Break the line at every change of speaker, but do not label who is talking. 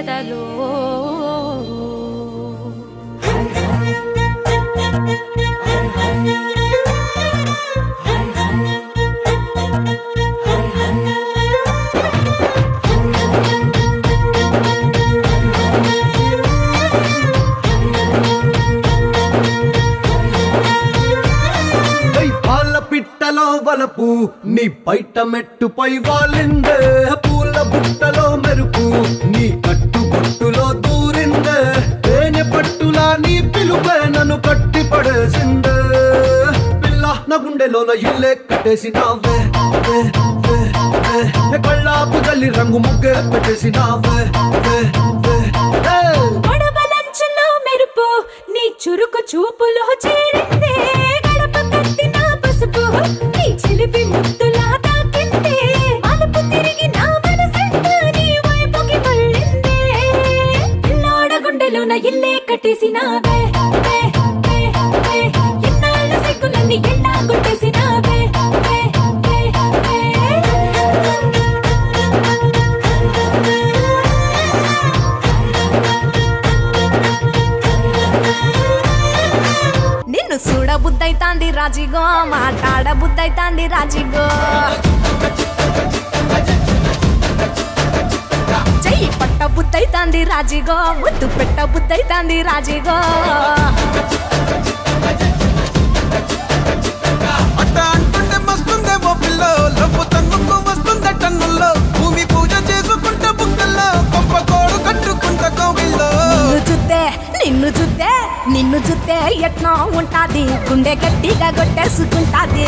ఎదలో
వలపు నీ పైట మెట్టుపై వాలిందే పూల బుట్టలో మెరుపు నీ కట్టు బొట్టులో దూరిందే తేనె పట్టులా నీ పిలుపే నన్ను కట్టి పడేసిందే పిల్ల నా గుండెలోన ఇల్లే కట్టేసినావే కళ్ళాపు తల్లి రంగు ముగ్గే పెట్టేసినావే
గొడవలంచులో మెరుపు నీ చురుకు చూపులో చేరిందే గడప కట్టిన పసుపు నీ చిలిపి ముద్దులా తాకిందే అలుపు తిరిగి నా మనసంతా నీ వైపుకి మళ్ళిందే పిల్లోడ గుండెలోన ఇల్లే కట్టేసినావే ఎన్నాళ్ళ సిగ్గులన్నీ ఎల్లా కొట్టేసినావే నిన్ను చూడ బుద్ధైతాంది రాజిగో మాట్లాడ బుద్ధైతాంది రాజిగో చెయ్యి పట్ట బుద్ధైతాంది రాజిగో ముద్దు పెట్ట బుద్ధైతాంది రాజిగో
అట్ట అంటుంటే మస్తుందేమో పిల్లో లవ్వు తన్నుకు వస్తుందే టన్నుల్లో భూమి పూజ చేసుకుంటే బుక్కల్లో గొప్ప కోడు కట్టుకుంటా కోవిల్లో
నిన్ను చూస్తే ఎట్లా ఉంటాది గుండె గట్టిగా కొట్టేసుకుంటాది